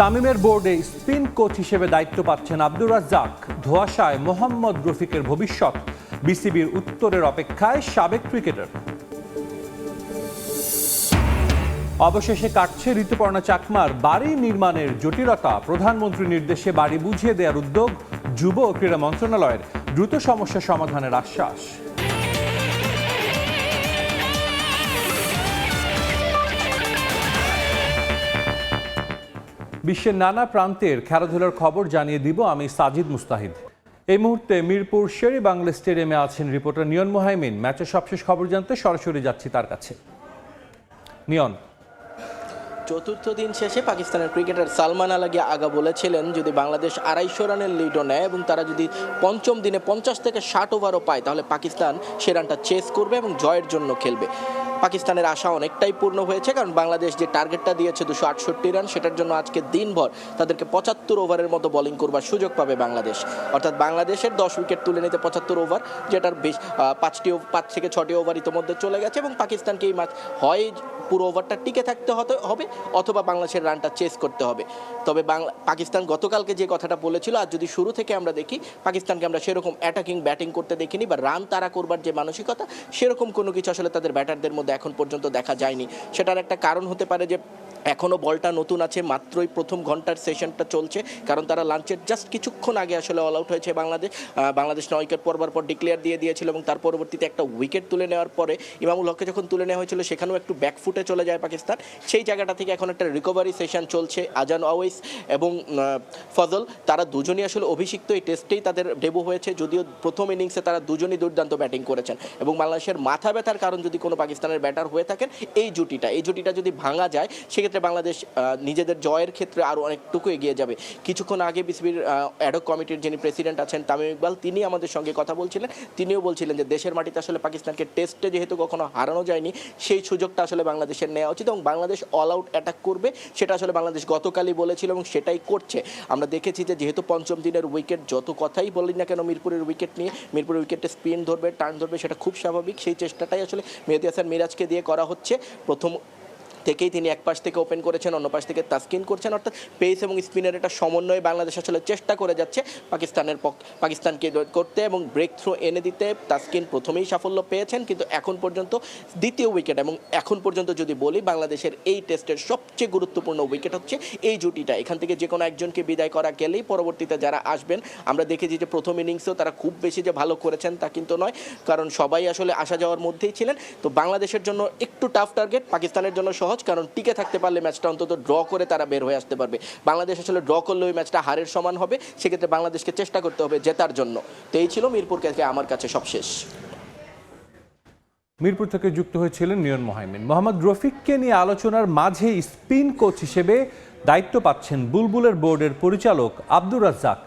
তামিমের বোর্ডে spin coach হিসেবে দায়িত্ব পাচ্ছেন আব্দুর রাজ্জাক। ধোঁয়াশায় মোহাম্মদ রফিকের ভবিষ্যৎ, বিসিবির উত্তরের অপেক্ষায় সাবেক ক্রিকেটার। অবশেষে কাটছে ঋতুপর্ণা চাকমার বাড়ি নির্মাণের জটিলতা। প্রধানমন্ত্রীর নির্দেশে বাড়ি বুঝিয়ে দেওয়ার উদ্যোগ যুব ও ক্রীড়া মন্ত্রণালয়ের, দ্রুত সমস্যা সমাধানের আশ্বাস। বিশ্বের নানা প্রান্তের খেলাধুলার খবর জানিয়ে দিব আমি সাজিদ মুস্তাহিদ। এই মুহূর্তে মিরপুর শেরে বাংলা স্টেডিয়ামে আছেন রিপোর্টার নিয়ন মোহাইমিন। ম্যাচের সবশেষ খবর জানতে সরাসরি যাচ্ছি তার কাছে। নিয়ন, চতুর্থ দিন শেষে পাকিস্তানের ক্রিকেটার সালমান আল আগা বলেছিলেন যদি বাংলাদেশ 250 রানের লিডও নেয় এবং তারা যদি পঞ্চম দিনে 50 থেকে 60 ওভারও পায় তাহলে পাকিস্তান সে রানটা চেস করবে এবং জয়ের জন্য খেলবে। পাকিস্তানের আশা অনেকটাই পূর্ণ হয়েছে, কারণ বাংলাদেশ যে টার্গেটটা দিয়েছে 268 রান, সেটার জন্য আজকে দিনভর তাদেরকে 75 ওভারের মতো বোলিং করবার সুযোগ পাবে বাংলাদেশ। অর্থাৎ বাংলাদেশের 10 উইকেট তুলে নিতে 75 ওভার, যেটার 5 থেকে 6টি ওভার ইতিমধ্যে চলে গেছে এবং পাকিস্তানকে এই ম্যাচ হয় পুরো ওভারটা টিকে থাকতে হবে অথবা বাংলাদেশের রানটা চেস করতে হবে। তবে পাকিস্তান গতকালকে যে কথাটা বলেছিল, আর যদি শুরু থেকে আমরা দেখি পাকিস্তানকে আমরা সেরকম অ্যাটাকিং ব্যাটিং করতে দেখিনি বা রান তাড়া করবার যে মানসিকতা, সেরকম কোনো কিছু আসলে তাদের ব্যাটারদের মধ্যে এখন পর্যন্ত দেখা যায়নি। সেটার একটা কারণ হতে পারে যে এখনও বলটা নতুন আছে, মাত্রই প্রথম ঘন্টার সেশনটা চলছে, কারণ তারা লাঞ্চের জাস্ট কিছুক্ষণ আগে আসলে অল আউট হয়েছে বাংলাদেশ 9 উইকেট পরবার পর ডিক্লেয়ার দিয়ে দিয়েছিল এবং তার পরবর্তীতে একটা উইকেট তুলে নেওয়ার পরে ইমামুল হককে যখন তুলে নেওয়া হয়েছিল সেখানেও একটু ব্যাকফুটে চলে যায় পাকিস্তান। সেই জায়গাটা থেকে এখন একটা রিকভারি সেশন চলছে। আজান ওয়াইস এবং ফজল তারা দুজনই আসলে অভিষিক্ত, এই টেস্টেই তাদের ডেবু হয়েছে, যদিও প্রথম ইনিংসে তারা দুজনই দুর্দান্ত ব্যাটিং করেছেন এবং বাংলাদেশের মাথা ব্যথার কারণ যদি কোনো পাকিস্তানের ব্যাটার হয়ে থাকেন এই জুটিটা যদি ভাঙা যায় সেক্ষেত্রে বাংলাদেশ নিজেদের জয়ের ক্ষেত্রে আরও অনেকটুকু এগিয়ে যাবে। কিছুক্ষণ আগে বিসিবির অ্যাডহক কমিটির যিনি প্রেসিডেন্ট আছেন তামিম ইকবাল, তিনি আমাদের সঙ্গে কথা বলছিলেন। তিনিও বলছিলেন যে দেশের মাটিতে আসলে পাকিস্তানকে টেস্টে যেহেতু কখনো হারানো যায়নি, সেই সুযোগটা আসলে বাংলাদেশের নেওয়া উচিত এবং বাংলাদেশ অল আউট অ্যাটাক করবে, সেটা আসলে বাংলাদেশ গতকালই বলেছিল এবং সেটাই করছে। আমরা দেখেছি যে যেহেতু পঞ্চম দিনের উইকেট, যত কথাই বলি না কেন মিরপুরের উইকেট নিয়ে, মিরপুরের উইকেটে স্পিন ধরবে, টার্ন ধরবে, সেটা খুব স্বাভাবিক। সেই চেষ্টাটাই আসলে মেহেদী হাসান মিরাজকে দিয়ে করা হচ্ছে। প্রথম থেকেই তিনি এক পাশ থেকে ওপেন করেছেন, অন্য পাশ থেকে তাসকিন করছেন, অর্থাৎ পেস এবং স্পিনের একটা সমন্বয়ে বাংলাদেশ আসলে চেষ্টা করে যাচ্ছে পাকিস্তানকে করতে এবং ব্রেক থ্রু এনে দিতে। তাসকিন প্রথমেই সাফল্য পেয়েছেন, কিন্তু এখন পর্যন্ত দ্বিতীয় উইকেট এবং এখন পর্যন্ত যদি বলি বাংলাদেশের এই টেস্টের সবচেয়ে গুরুত্বপূর্ণ উইকেট হচ্ছে এই জুটিটা। এখান থেকে যে কোনো একজনকে বিদায় করা গেলেই পরবর্তীতে যারা আসবেন, আমরা দেখেছি যে প্রথম ইনিংসেও তারা খুব বেশি যে ভালো করেছেন তা কিন্তু নয়, কারণ সবাই আসলে আসা যাওয়ার মধ্যেই ছিলেন। তো বাংলাদেশের জন্য একটু টাফ টার্গেট, পাকিস্তানের জন্য সহজ, কারণ টিকে থাকতে পারলে ম্যাচটা অন্তত ড্র করে তারা বের হয়ে আসতে পারবে। বাংলাদেশ আসলে ড্র করলে ওই ম্যাচটা হারের সমান হবে, সেক্ষেত্রে বাংলাদেশকে চেষ্টা করতে হবে জেতার জন্য। তো এই ছিল মিরপুর থেকে আমার কাছে সবশেষ। মিরপুর থেকে যুক্ত হয়েছিলেন নিয়ন মোহাইমিন। মোহাম্মদ রফিককে নিয়ে আলোচনার মাঝে স্পিন কোচ হিসেবে দায়িত্ব পাচ্ছেন বুলবুলের বোর্ডের পরিচালক আব্দুর রাজ্জাক।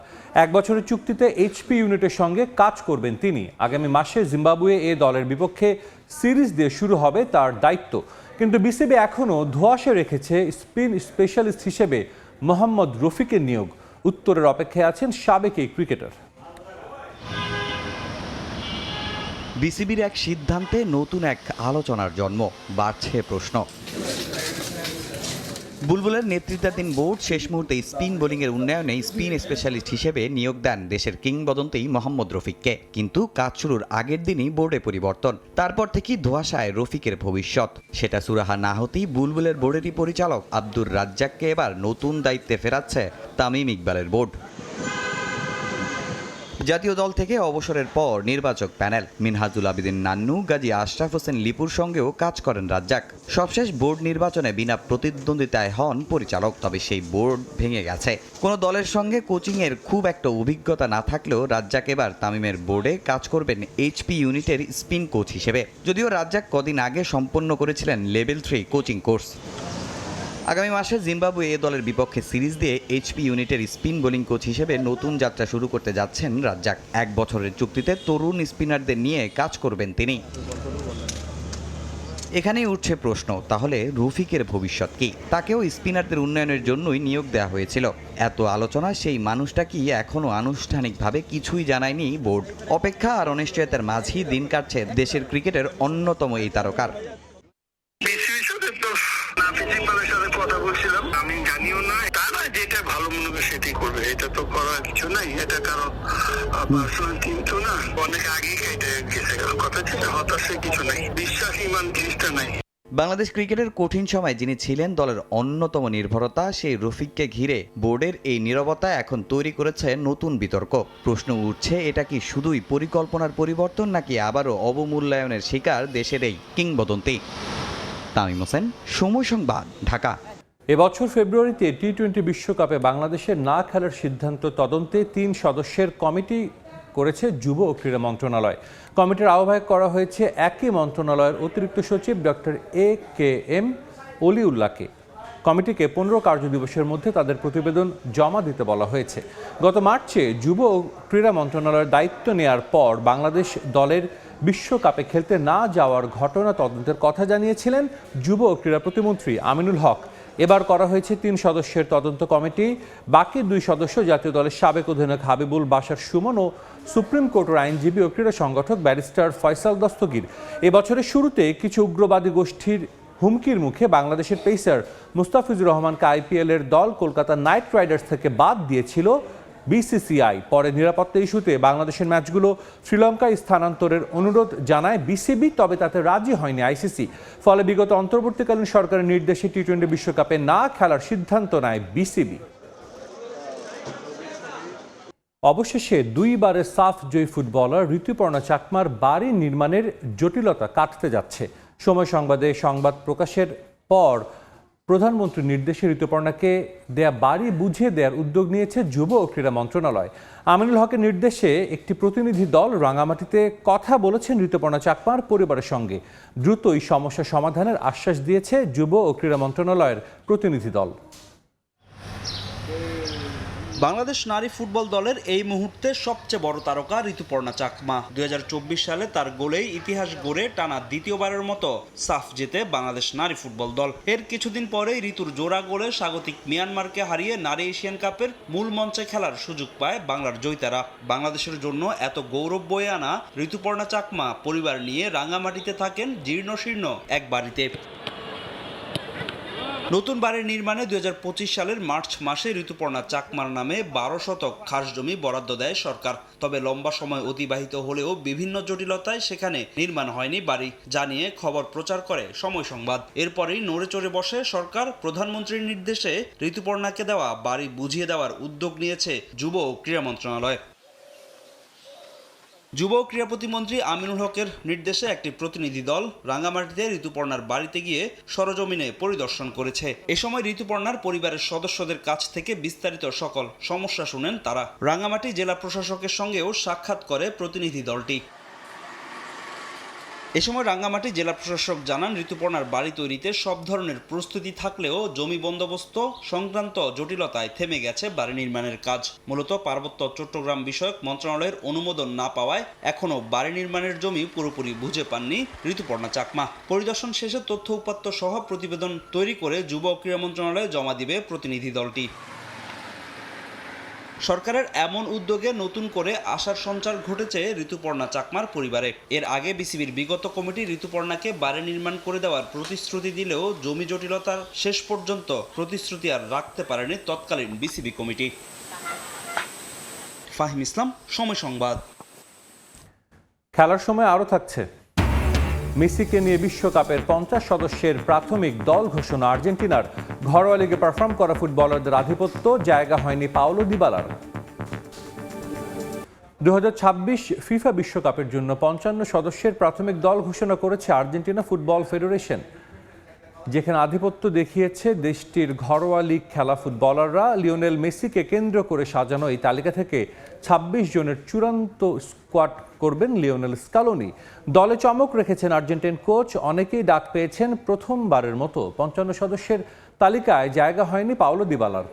1 বছরের চুক্তিতে এইচপি ইউনিটের সঙ্গে কাজ করবেন তিনি। আগামী মাসে জিম্বাবুয়ে এ দলের বিপক্ষে সিরিজ দিয়ে শুরু হবে তার দায়িত্ব। কিন্তু বিসিবি এখনও ধোঁয়াশে রেখেছে স্পিন স্পেশালিস্ট হিসেবে মোহাম্মদ রফিকের নিয়োগ। উত্তরের অপেক্ষায় আছেন সাবেক এই ক্রিকেটার। বিসিবির এক সিদ্ধান্তে নতুন এক আলোচনার জন্ম, বাড়ছে প্রশ্ন। বুলবুলের নেতৃত্বাধীন বোর্ড শেষ মুহূর্তে স্পিন বোলিংয়ের উন্নয়নে স্পিন স্পেশালিস্ট হিসেবে নিয়োগ দেন দেশের কিংবদন্তি মোহাম্মদ রফিককে। কিন্তু কাজ শুরুর আগের দিনই বোর্ডে পরিবর্তন, তারপর থেকেই ধোঁয়াশায় রফিকের ভবিষ্যৎ। সেটা সুরাহা না হতেই বুলবুলের বোর্ডেরই পরিচালক আব্দুর রাজ্জাককে এবার নতুন দায়িত্বে ফেরাচ্ছে তামিম ইকবালের বোর্ড। জাতীয় দল থেকে অবসরের পর নির্বাচক প্যানেল মিনহাজুল আবেদিন নান্নু, গাজী আশরাফ হোসেন লিপুর সঙ্গেও কাজ করেন রাজ্জাক। সবশেষ বোর্ড নির্বাচনে বিনা প্রতিদ্বন্দ্বিতায় হন পরিচালক। তবে সেই বোর্ড ভেঙে গেছে। কোনো দলের সঙ্গে কোচিংয়ের খুব একটা অভিজ্ঞতা না থাকলেও রাজ্জাক এবার তামিমের বোর্ডে কাজ করবেন এইচপি ইউনিটের স্পিন কোচ হিসেবে। যদিও রাজ্জাক কদিন আগে সম্পন্ন করেছিলেন লেভেল 3 কোচিং কোর্স। আগামী মাসে জিম্বাবুয়ে এ দলের বিপক্ষে সিরিজ দিয়ে এইচপি ইউনিটের স্পিন বোলিং কোচ হিসেবে নতুন যাত্রা শুরু করতে যাচ্ছেন রাজ্জাক। 1 বছরের চুক্তিতে তরুণ স্পিনারদের নিয়ে কাজ করবেন তিনি। এখানেই উঠছে প্রশ্ন, তাহলে রফিকের ভবিষ্যৎ কি? তাকেও স্পিনারদের উন্নয়নের জন্যই নিয়োগ দেওয়া হয়েছিল। এত আলোচনা, সেই মানুষটা কি এখনও আনুষ্ঠানিকভাবে কিছুই জানায়নি বোর্ড? অপেক্ষা আর অনিশ্চয়তার মাঝেই দিন কাটছে দেশের ক্রিকেটের অন্যতম এই তারকার। কথা বলছিলাম, আমি জানিও না না, তা না, যেটা ভালো মনে করে সেটাই করবে, এটা তো করার কিছু নাই। এটা কারণ পার্সোনাল টিম তো না, অনেক আগে কেটে গেছে, কথা ছিল, হতাশার কিছু নাই, বিশ্বাস ইমান জিনিসটা নাই। বাংলাদেশ ক্রিকেটের কঠিন সময় যিনি ছিলেন দলের অন্যতম নির্ভরতা, সেই রফিককে ঘিরে বোর্ডের এই নীরবতা এখন তৈরি করেছে নতুন বিতর্ক। প্রশ্ন উঠছে, এটা কি শুধুই পরিকল্পনার পরিবর্তন, নাকি আবারও অবমূল্যায়নের শিকার দেশের এই কিংবদন্তি? তামিম হোসেন, সময় সংবাদ, ঢাকা। এবছর ফেব্রুয়ারিতে টি-20 বিশ্বকাপে বাংলাদেশের না খেলার সিদ্ধান্ত তদন্তে 3 সদস্যের কমিটি করেছে যুব ও ক্রীড়া মন্ত্রণালয়। কমিটির আহ্বায়ক করা হয়েছে একই মন্ত্রণালয়ের অতিরিক্ত সচিব ডক্টর AKM অলিউল্লাহকে। কমিটিকে 15 কার্যদিবসের মধ্যে তাদের প্রতিবেদন জমা দিতে বলা হয়েছে। গত মার্চে যুব ও ক্রীড়া মন্ত্রণালয়ের দায়িত্ব নেয়ার পর বাংলাদেশ দলের বিশ্বকাপে খেলতে না যাওয়ার ঘটনা তদন্তের কথা জানিয়েছিলেন যুব ও ক্রীড়া প্রতিমন্ত্রী আমিনুল হক। এবার করা হয়েছে 3 সদস্যের তদন্ত কমিটি। বাকি 2 সদস্য জাতীয় দলের সাবেক অধিনায়ক হাবিবুল বাশার সুমন ও সুপ্রিম কোর্টের আইনজীবী ও ক্রীড়া সংগঠক ব্যারিস্টার ফয়সাল দস্তগীর। এবছরের শুরুতে কিছু উগ্রবাদী গোষ্ঠীর হুমকির মুখে বাংলাদেশের পেসার মুস্তাফিজুর রহমানকে IPL-এর দল কলকাতা নাইট রাইডার্স থেকে বাদ দিয়েছিল BCCI। পরে নিরাপত্তা ইস্যুতে বাংলাদেশের ম্যাচগুলো শ্রীলঙ্কায় স্থানান্তরের অনুরোধ জানায় BCB, তবে তাতে রাজি হয়নি ICC। ফলে বিগত অন্তর্বর্তীকালীন সরকারের নির্দেশে টি-20 বিশ্বকাপে না খেলার সিদ্ধান্ত নেয় BCB। অবশেষে 2 বারের সাফ জয়ী ফুটবলার ঋতুপর্ণা চাকমার বাড়ি নির্মাণের জটিলতা কাটতে যাচ্ছে। সময় সংবাদে সংবাদ প্রকাশের পর প্রধানমন্ত্রীর নির্দেশে ঋতুপর্ণাকে দেয়া বাড়ি বুঝিয়ে দেওয়ার উদ্যোগ নিয়েছে যুব ও ক্রীড়া মন্ত্রণালয়। আমিনুল হকের নির্দেশে একটি প্রতিনিধি দল রাঙামাটিতে কথা বলেছেন ঋতুপর্ণা চাকমার পরিবারের সঙ্গে। দ্রুতই সমস্যা সমাধানের আশ্বাস দিয়েছে যুব ও ক্রীড়া মন্ত্রণালয়ের প্রতিনিধি দল। বাংলাদেশ নারী ফুটবল দলের এই মুহূর্তে সবচেয়ে বড় তারকা ঋতুপর্ণা চাকমা। 2024 সালে তার গোলেই ইতিহাস গড়ে টানা দ্বিতীয়বারের মতো সাফ জেতে বাংলাদেশ নারী ফুটবল দল। এর কিছুদিন পরেই ঋতুর জোড়া গোলে স্বাগতিক মিয়ানমারকে হারিয়ে নারী এশিয়ান কাপের মূল মঞ্চে খেলার সুযোগ পায় বাংলার জয়িতারা। বাংলাদেশের জন্য এত গৌরব বয়ে আনা ঋতুপর্ণা চাকমা পরিবার নিয়ে রাঙামাটিতে থাকেন জীর্ণশীর্ণ এক বাড়িতে। নতুন বাড়ির নির্মাণে 2025 সালের মার্চ মাসে ঋতুপর্ণা চাকমার নামে 12 শতক খাস জমি বরাদ্দ দেয় সরকার। তবে লম্বা সময় অতিবাহিত হলেও বিভিন্ন জটিলতায় সেখানে নির্মাণ হয়নি বাড়ি, জানিয়ে খবর প্রচার করে সময় সংবাদ। এরপরেই নড়ে চড়ে বসে সরকার। প্রধানমন্ত্রীর নির্দেশে ঋতুপর্ণাকে দেওয়া বাড়ি বুঝিয়ে দেওয়ার উদ্যোগ নিয়েছে যুব ও ক্রীড়া মন্ত্রণালয়। যুব ও ক্রীড়া প্রতিমন্ত্রী আমিনুল হকের নির্দেশে একটি প্রতিনিধি দল রাঙামাটিতে ঋতুপর্ণার বাড়িতে গিয়ে সরজমিনে পরিদর্শন করেছে। এ সময় ঋতুপর্ণার পরিবারের সদস্যদের কাছ থেকে বিস্তারিত সকল সমস্যা শুনেন তারা। রাঙামাটি জেলা প্রশাসকের সঙ্গেও সাক্ষাৎ করে প্রতিনিধি দলটি। এ সময় রাঙ্গামাটি জেলা প্রশাসক জানান, ঋতুপর্ণার বাড়ি তৈরিতে সব ধরনের প্রস্তুতি থাকলেও জমি বন্দোবস্ত সংক্রান্ত জটিলতায় থেমে গেছে বাড়ি নির্মাণের কাজ। মূলত পার্বত্য চট্টগ্রাম বিষয়ক মন্ত্রণালয়ের অনুমোদন না পাওয়ায় এখনও বাড়ি নির্মাণের জমি পুরোপুরি বুঝে পাননি ঋতুপর্ণা চাকমা। পরিদর্শন শেষে তথ্য উপাত্ত সহ প্রতিবেদন তৈরি করে যুব ও ক্রীড়া মন্ত্রণালয়ে জমা দিবে প্রতিনিধি দলটি। সরকারের এমন উদ্যোগে নতুন করে আশার সঞ্চার ঘটেছে ঋতুপর্ণা চাকমার পরিবারে। এর আগে বিসিবির বিগত কমিটি ঋতুপর্ণাকে বাড়ি নির্মাণ করে দেওয়ার প্রতিশ্রুতি দিলেও জমি জটিলতার শেষ পর্যন্ত প্রতিশ্রুতি আর রাখতে পারেনি তৎকালীন বিসিবি কমিটি। ফাহিম ইসলাম, সময় সংবাদ। খেলার সময় আরও থাকছে, মেসিকে নিয়ে বিশ্বকাপের 50 সদস্যের প্রাথমিক দল ঘোষণা। আর্জেন্টিনার ঘরোয়া লিগে পারফর্ম করা ফুটবলারদের আধিপত্য, জায়গা হয়নি পাওলো দিবালার। 2026 ফিফা বিশ্বকাপের জন্য 55 সদস্যের প্রাথমিক দল ঘোষণা করেছে আর্জেন্টিনা ফুটবল ফেডারেশন, যেখানে আধিপত্য দেখিয়েছে দেশটির ঘরোয়া লিগ খেলা ফুটবলাররা। লিওনেল মেসিকে কেন্দ্র করে সাজানো এই তালিকা থেকে 26 জনের চূড়ান্ত স্কোয়াড করবেন লিওনেল স্কালোনি। দলে চমক রেখেছেন আর্জেন্টিন কোচ, অনেকেই ডাক পেয়েছেন প্রথমবারের মতো। 55 সদস্যের তালিকায় জায়গা হয়নি পাওলো দিবালার।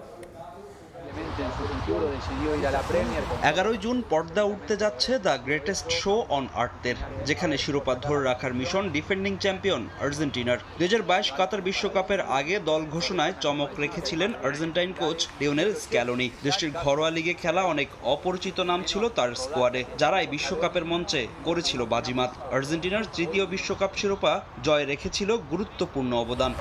11 জুন পর্দা উঠতে যাচ্ছে দ্য গ্রেটেস্ট শো অন আর্থের, যেখানে শিরোপা ধরে রাখার মিশন ডিফেন্ডিং চ্যাম্পিয়ন আর্জেন্টিনার। 2022 কাতার বিশ্বকাপের আগে দল ঘোষণায় চমক রেখেছিলেন আর্জেন্টাইন কোচ লিওনেল স্ক্যালোনি। দেশটির ঘরোয়া লিগে খেলা অনেক অপরিচিত নাম ছিল তার স্কোয়াডে, যারাই বিশ্বকাপের মঞ্চে করেছিল বাজিমাত। আর্জেন্টিনার তৃতীয় বিশ্বকাপ শিরোপা জয় রেখেছিল গুরুত্বপূর্ণ অবদান।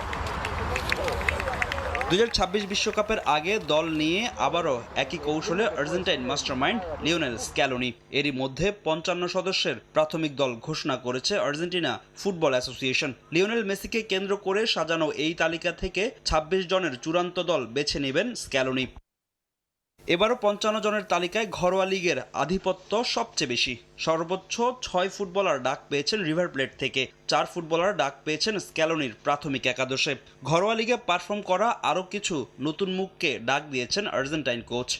2026 বিশ্বকাপের আগে দল নিয়ে আবারও একই কৌশলে আর্জেন্টাইন মাস্টারমাইন্ড লিওনেল স্ক্যালোনি। এরই মধ্যে 55 সদস্যের প্রাথমিক দল ঘোষণা করেছে আর্জেন্টিনা ফুটবল অ্যাসোসিয়েশন। লিওনেল মেসিকে কেন্দ্র করে সাজানো এই তালিকা থেকে 26 জনের চূড়ান্ত দল বেছে নেবেন স্ক্যালোনি। এবারও 55 জনের তালিকায় ঘরোয়া লিগের আধিপত্য সবচেয়ে বেশি। সর্বোচ্চ 6 ফুটবলার ডাক পেয়েছেন রিভার প্লেট থেকে, 4 ফুটবলার ডাক পেয়েছেন স্ক্যালোনির প্রাথমিক একাদশে। ঘরোয়া লিগে পারফর্ম করা আরও কিছু নতুন মুখকে ডাক দিয়েছেন আর্জেন্টাইন কোচ।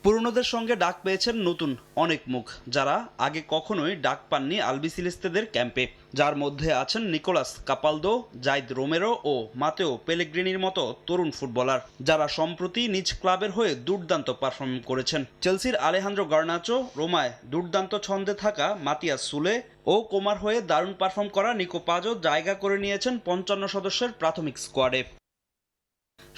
পুরনোদের সঙ্গে ডাক পেয়েছেন নতুন অনেক মুখ, যারা আগে কখনোই ডাক পাননি আলবিসেলেস্তেদের ক্যাম্পে, যার মধ্যে আছেন নিকোলাস কাপালদো, জাইদ রোমেরো ও মাতেও পেলেগ্রিনির মতো তরুণ ফুটবলার, যারা সম্প্রতি নিজ ক্লাবের হয়ে দুর্দান্ত পারফর্ম করেছেন। চেলসির আলেহান্দ্রো গার্নাচো, রোমায় দুর্দান্ত ছন্দে থাকা মাতিয়াস সুলে ও কোমার হয়ে দারুণ পারফর্ম করা নিকো পাজো জায়গা করে নিয়েছেন 55 সদস্যের প্রাথমিক স্কোয়াডে।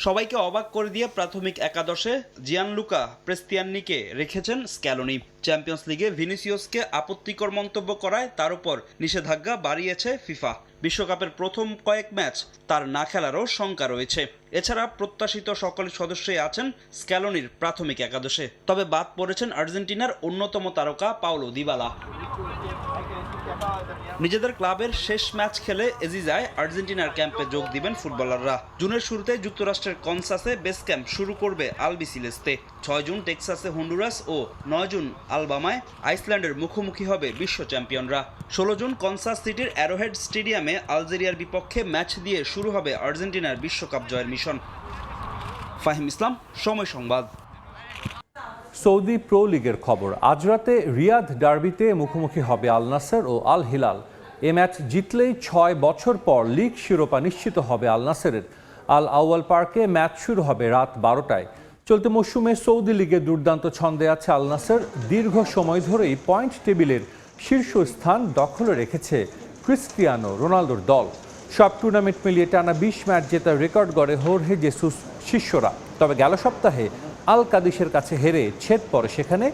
সবাইকে অবাক করে দিয়ে প্রাথমিক একাদশে জিয়ানলুকা প্রেস্তিয়ানিকে রেখেছেন স্ক্যালোনি। চ্যাম্পিয়ন্স লিগে ভিনিসিয়াসকে আপত্তিকর মন্তব্য করায় তার উপর নিষেধাজ্ঞা বাড়িয়েছে ফিফা। বিশ্বকাপের প্রথম কয়েক ম্যাচ তার না খেলারও শঙ্কা রয়েছে। এছাড়া প্রত্যাশিত সকল সদস্যই আছেন স্ক্যালোনির প্রাথমিক একাদশে, তবে বাদ পড়েছেন আর্জেন্টিনার অন্যতম তারকা পাওলো দিবালা। নিজেদের ক্লাবের শেষ ম্যাচ খেলে এজিজায় আর্জেন্টিনার ক্যাম্পে যোগ দিবেন ফুটবলাররা। জুনের শুরুতে যুক্তরাষ্ট্রের কনসাসে বেস ক্যাম্প শুরু করবে আলবিসেলেস্তে। 6 জুন টেক্সাসে হন্ডুরাস ও 9 জুন আলবামায় আইসল্যান্ডের মুখোমুখি হবে বিশ্ব চ্যাম্পিয়নরা। 16 জুন কনসাস সিটির অ্যারোহেড স্টেডিয়ামে আলজেরিয়ার বিপক্ষে ম্যাচ দিয়ে শুরু হবে আর্জেন্টিনার বিশ্বকাপ জয়ের মিশন। ফাহিম ইসলাম, সময় সংবাদ। সৌদি প্রো লিগের খবর, আজ রাতে রিয়াদ ডার্বিতে মুখোমুখি হবে আল নাসর ও আল হিলাল। এ ম্যাচ জিতলেই 6 বছর পর লিগ শিরোপা নিশ্চিত হবে আল নাসরের। আল আউয়াল পার্কে ম্যাচ শুরু হবে রাত 12টায়। চলতি মৌসুমে সৌদি লিগে দুর্দান্ত ছন্দে আছে আল নাসর। দীর্ঘ সময় ধরেই পয়েন্ট টেবিলের শীর্ষস্থান দখলে রেখেছে ক্রিস্টিয়ানো রোনালদোর দল। সব টুর্নামেন্ট মিলিয়ে টানা 20 ম্যাচ জেতার রেকর্ড গড়ে হোর্হে জেসুস শিষ্যরা। তবে গেল সপ্তাহে আল কাদিসের কাছে হেরে ছেদ পড়ে সেখানে,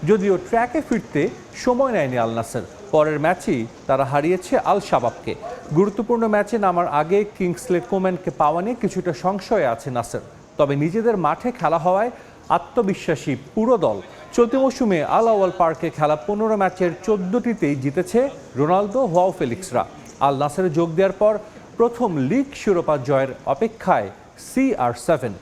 যদিও ট্র্যাকে ফিরতে সময় নেয়নি আল নাসর। পরের ম্যাচেই তারা হারিয়েছে আল শাবাবকে। গুরুত্বপূর্ণ ম্যাচে নামার আগে কিংসলে কোম্যানকে পাওয়া নিয়ে কিছুটা সংশয়ে আছে নাসর, তবে নিজেদের মাঠে খেলা হওয়ায় আত্মবিশ্বাসী পুরো দল। চলতি মৌসুমে আল আওয়াল পার্কে খেলা 15 ম্যাচের 14টিতেই জিতেছে রোনালদো ওয়াও ফেলিক্সরা। আল নাসরে যোগ দেওয়ার পর প্রথম লিগ শিরোপা জয়ের অপেক্ষায় CR7।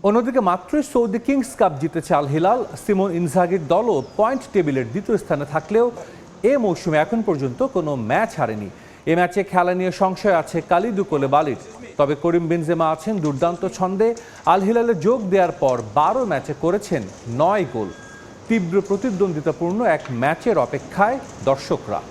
অন্যদিকে মাত্রই সৌদি কিংস কাপ জিতেছে আল হিলাল। সিমন ইনজাগির দলও পয়েন্ট টেবিলের দ্বিতীয় স্থানে থাকলেও এ মৌসুমে এখন পর্যন্ত কোনো ম্যাচ হারেনি। এ ম্যাচে খেলা নিয়ে সংশয় আছে কালিদু কোলেবালির, তবে করিম বেনজেমা আছেন দুর্দান্ত ছন্দে। আল হিলালে যোগ দেওয়ার পর 12 ম্যাচে করেছেন 9 গোল। তীব্র প্রতিদ্বন্দ্বিতাপূর্ণ এক ম্যাচের অপেক্ষায় দর্শকরা।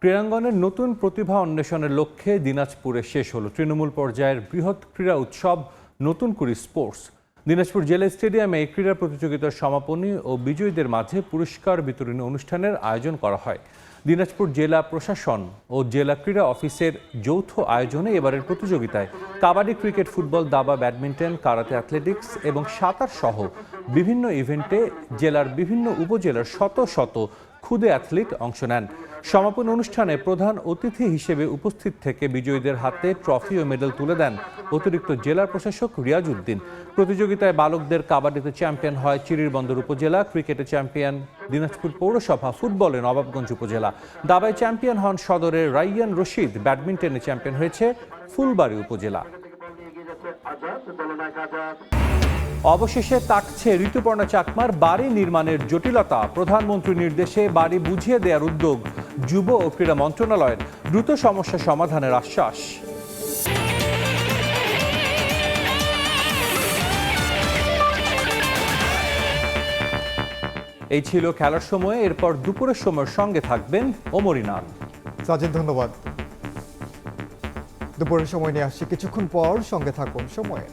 ক্রীড়াঙ্গনের নতুন প্রতিভা অন্বেষণের লক্ষ্যে দিনাজপুরে শেষ হলো তৃণমূল পর্যায়ের বৃহৎ ক্রীড়া উৎসব নতুন কুড়ি স্পোর্টস। দিনাজপুর জেলা স্টেডিয়ামে এই ক্রীড়া প্রতিযোগিতার সমাপনী ও বিজয়ীদের মাঝে পুরস্কার বিতরণী অনুষ্ঠানের আয়োজন করা হয়। দিনাজপুর জেলা প্রশাসন ও জেলা ক্রীড়া অফিসের যৌথ আয়োজনে এবারের প্রতিযোগিতায় কাবাডি, ক্রিকেট, ফুটবল, দাবা, ব্যাডমিন্টন, কারাতে, অ্যাথলেটিক্স এবং সাঁতার সহ বিভিন্ন ইভেন্টে জেলার বিভিন্ন উপজেলার শত শত খুদে অ্যাথলিট অংশ নেন। সমাপনী অনুষ্ঠানে প্রধান অতিথি হিসেবে উপস্থিত থেকে বিজয়ীদের হাতে ট্রফি ও মেডেল তুলে দেন অতিরিক্ত জেলা প্রশাসক রিয়াজ উদ্দিন। প্রতিযোগিতায় বালকদের কাবাডিতে চ্যাম্পিয়ন হয় চিরিরবন্দর উপজেলা, ক্রিকেটে চ্যাম্পিয়ন দিনাজপুর পৌরসভা, ফুটবলে নবাবগঞ্জ উপজেলা, দাবায় চ্যাম্পিয়ন হন সদরের রাইয়ান রশিদ, ব্যাডমিন্টনে চ্যাম্পিয়ন হয়েছে ফুলবাড়ী উপজেলা। অবশেষে তাকছে ঋতুপর্ণা চাকমার বাড়ি নির্মাণের জটিলতা। প্রধানমন্ত্রীর নির্দেশে বাড়ি বুঝিয়ে দেওয়ার উদ্যোগ যুব ও ক্রীড়া মন্ত্রণালয়ের। দ্রুত সমস্যা সমাধানের আশ্বাস। এই ছিল খেলার সময়। এরপর দুপুরের সময়ের সঙ্গে থাকবেন অমরিনাথ। সাজিদ, ধন্যবাদ। দুপুরের সময় নিয়ে আসছি কিছুক্ষণ পর, সঙ্গে থাকুন সময়ে।